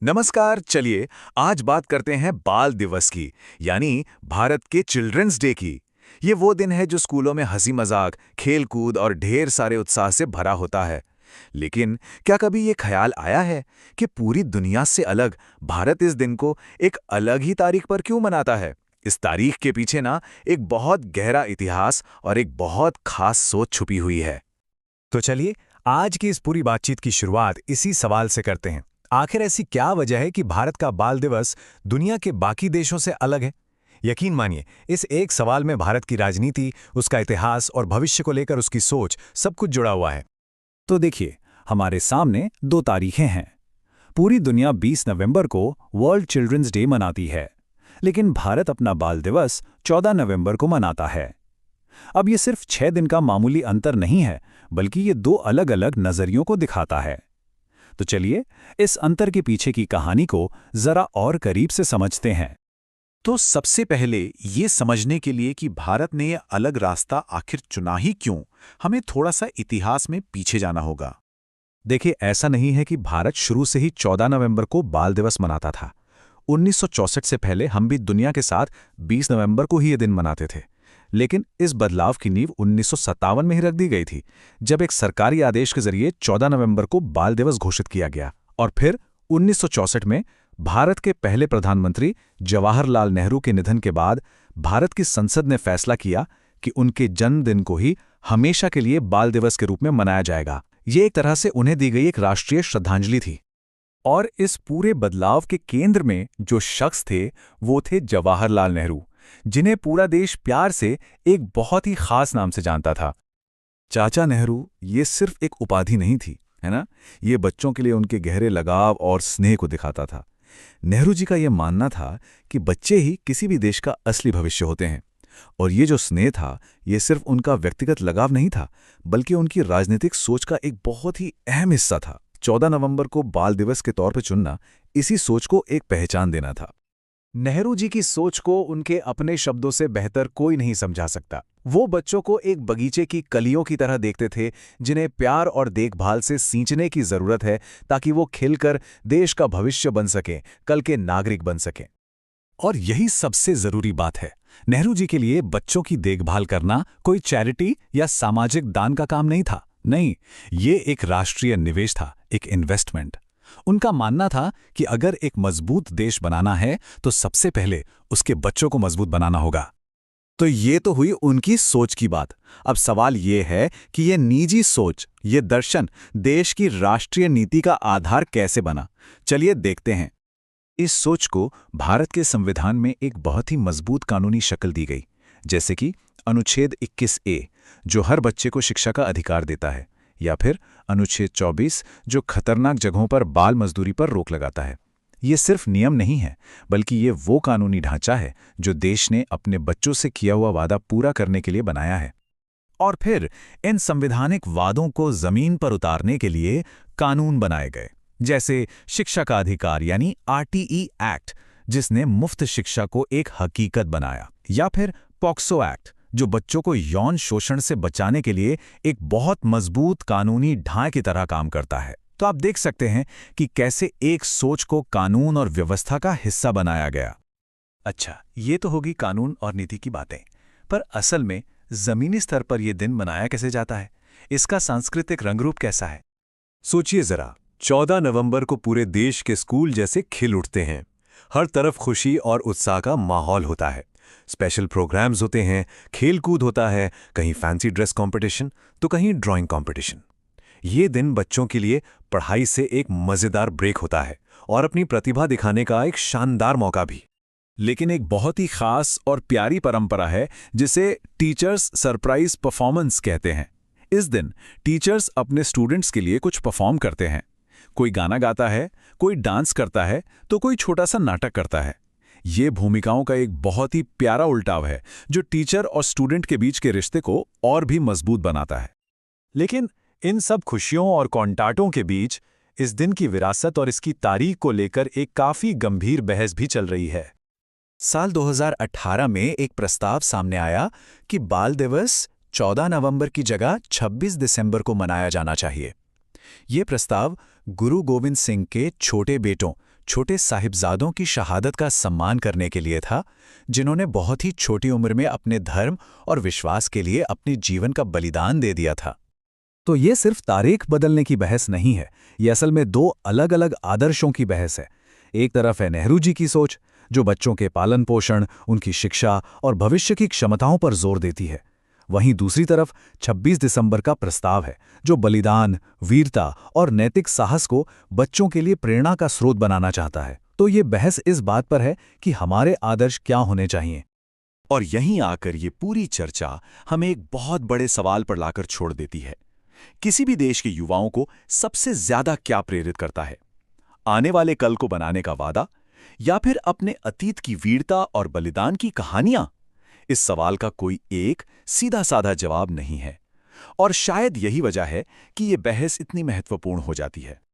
नमस्कार। चलिए आज बात करते हैं बाल दिवस की, यानी भारत के चिल्ड्रंस डे की। ये वो दिन है जो स्कूलों में हंसी मजाक, खेल कूद और ढेर सारे उत्साह से भरा होता है। लेकिन क्या कभी ये ख्याल आया है कि पूरी दुनिया से अलग भारत इस दिन को एक अलग ही तारीख पर क्यों मनाता है? इस तारीख के पीछे ना एक बहुत गहरा इतिहास और एक बहुत खास सोच छुपी हुई है। तो चलिए आज की इस पूरी बातचीत की शुरुआत इसी सवाल से करते हैं। आखिर ऐसी क्या वजह है कि भारत का बाल दिवस दुनिया के बाकी देशों से अलग है? यकीन मानिए, इस एक सवाल में भारत की राजनीति, उसका इतिहास और भविष्य को लेकर उसकी सोच सब कुछ जुड़ा हुआ है। तो देखिए, हमारे सामने दो तारीखें हैं। पूरी दुनिया 20 नवंबर को वर्ल्ड चिल्ड्रंस डे मनाती है, लेकिन भारत अपना बाल दिवस 14 नवंबर को मनाता है। अब ये सिर्फ 6 दिन का मामूली अंतर नहीं है, बल्कि ये दो अलग अलग नजरियों को दिखाता है। तो चलिए इस अंतर के पीछे की कहानी को जरा और करीब से समझते हैं। तो सबसे पहले ये समझने के लिए कि भारत ने ये अलग रास्ता आखिर चुना ही क्यों, हमें थोड़ा सा इतिहास में पीछे जाना होगा। देखिए, ऐसा नहीं है कि भारत शुरू से ही 14 नवंबर को बाल दिवस मनाता था। 1964 से पहले हम भी दुनिया के साथ 20 नवंबर को ही ये दिन मनाते थे। लेकिन इस बदलाव की नींव 1957 में ही रख दी गई थी, जब एक सरकारी आदेश के जरिए 14 नवंबर को बाल दिवस घोषित किया गया। और फिर 1964 में भारत के पहले प्रधानमंत्री जवाहरलाल नेहरू के निधन के बाद भारत की संसद ने फैसला किया कि उनके जन्मदिन को ही हमेशा के लिए बाल दिवस के रूप में मनाया जाएगा। ये एक तरह से उन्हें दी गई एक राष्ट्रीय श्रद्धांजलि थी। और इस पूरे बदलाव के केंद्र में जो शख्स थे, वो थे जवाहरलाल नेहरू, जिन्हें पूरा देश प्यार से एक बहुत ही खास नाम से जानता था। चाचा नेहरू ये सिर्फ एक उपाधि नहीं थी, है ना? ये बच्चों के लिए उनके गहरे लगाव और स्नेह को दिखाता था। नेहरू जी का यह मानना था कि बच्चे ही किसी भी देश का असली भविष्य होते हैं। और ये जो स्नेह था, ये सिर्फ उनका व्यक्तिगत लगाव नहीं था, बल्कि उनकी राजनीतिक सोच का एक बहुत ही अहम हिस्सा था। 14 नवंबर को बाल दिवस के तौर पर चुनना इसी सोच को एक पहचान देना था। नेहरू जी की सोच को उनके अपने शब्दों से बेहतर कोई नहीं समझा सकता। वो बच्चों को एक बगीचे की कलियों की तरह देखते थे, जिन्हें प्यार और देखभाल से सींचने की जरूरत है, ताकि वो खिलकर देश का भविष्य बन सकें, कल के नागरिक बन सकें। और यही सबसे जरूरी बात है। नेहरू जी के लिए बच्चों की देखभाल करना कोई चैरिटी या सामाजिक दान का काम नहीं था। नहीं, ये एक राष्ट्रीय निवेश था, एक इन्वेस्टमेंट। उनका मानना था कि अगर एक मजबूत देश बनाना है तो सबसे पहले उसके बच्चों को मजबूत बनाना होगा। तो ये तो हुई उनकी सोच की बात। अब सवाल ये है कि ये निजी सोच, ये दर्शन देश की राष्ट्रीय नीति का आधार कैसे बना। चलिए देखते हैं। इस सोच को भारत के संविधान में एक बहुत ही मजबूत कानूनी शक्ल दी गई, जैसे कि अनुच्छेद 21A, जो हर बच्चे को शिक्षा का अधिकार देता है, या फिर अनुच्छेद 24, जो खतरनाक जगहों पर बाल मजदूरी पर रोक लगाता है। ये सिर्फ नियम नहीं है, बल्कि ये वो कानूनी ढांचा है जो देश ने अपने बच्चों से किया हुआ वादा पूरा करने के लिए बनाया है। और फिर इन संवैधानिक वादों को जमीन पर उतारने के लिए कानून बनाए गए, जैसे शिक्षा का अधिकार यानी RTE एक्ट, जिसने मुफ्त शिक्षा को एक हकीकत बनाया, या फिर पॉक्सो एक्ट, जो बच्चों को यौन शोषण से बचाने के लिए एक बहुत मजबूत कानूनी ढांचे की तरह काम करता है। तो आप देख सकते हैं कि कैसे एक सोच को कानून और व्यवस्था का हिस्सा बनाया गया। अच्छा, ये तो होगी कानून और नीति की बातें, पर असल में जमीनी स्तर पर यह दिन मनाया कैसे जाता है? इसका सांस्कृतिक रंगरूप कैसा है? सोचिए जरा, 14 नवंबर को पूरे देश के स्कूल जैसे खिल उठते हैं। हर तरफ खुशी और उत्साह का माहौल होता है। स्पेशल प्रोग्राम्स होते हैं, खेल कूद होता है, कहीं फैंसी ड्रेस कंपटीशन तो कहीं ड्राइंग कंपटीशन। ये दिन बच्चों के लिए पढ़ाई से एक मजेदार ब्रेक होता है और अपनी प्रतिभा दिखाने का एक शानदार मौका भी। लेकिन एक बहुत ही खास और प्यारी परंपरा है, जिसे टीचर्स सरप्राइज परफॉर्मेंस कहते हैं। इस दिन टीचर्स अपने स्टूडेंट्स के लिए कुछ परफॉर्म करते हैं। कोई गाना गाता है, कोई डांस करता है, तो कोई छोटा सा नाटक करता है। ये भूमिकाओं का एक बहुत ही प्यारा उल्टाव है, जो टीचर और स्टूडेंट के बीच के रिश्ते को और भी मजबूत बनाता है। लेकिन इन सब खुशियों और कॉन्टाटों के बीच इस दिन की विरासत और इसकी तारीख को लेकर एक काफी गंभीर बहस भी चल रही है। साल 2018 में एक प्रस्ताव सामने आया कि बाल दिवस 14 नवंबर की जगह 26 दिसंबर को मनाया जाना चाहिए। ये प्रस्ताव गुरु गोविंद सिंह के छोटे बेटों छोटे साहिबजादों की शहादत का सम्मान करने के लिए था, जिन्होंने बहुत ही छोटी उम्र में अपने धर्म और विश्वास के लिए अपने जीवन का बलिदान दे दिया था। तो ये सिर्फ तारीख बदलने की बहस नहीं है, ये असल में दो अलग अलग आदर्शों की बहस है। एक तरफ है नेहरू जी की सोच, जो बच्चों के पालन पोषण, उनकी शिक्षा और भविष्य की क्षमताओं पर जोर देती है। वहीं दूसरी तरफ 26 दिसंबर का प्रस्ताव है, जो बलिदान, वीरता और नैतिक साहस को बच्चों के लिए प्रेरणा का स्रोत बनाना चाहता है। तो ये बहस इस बात पर है कि हमारे आदर्श क्या होने चाहिए। और यहीं आकर ये पूरी चर्चा हमें एक बहुत बड़े सवाल पर लाकर छोड़ देती है। किसी भी देश के युवाओं को सबसे ज्यादा क्या प्रेरित करता है? आने वाले कल को बनाने का वादा, या फिर अपने अतीत की वीरता और बलिदान की कहानियां? इस सवाल का कोई एक सीधा साधा जवाब नहीं है, और शायद यही वजह है कि ये बहस इतनी महत्वपूर्ण हो जाती है।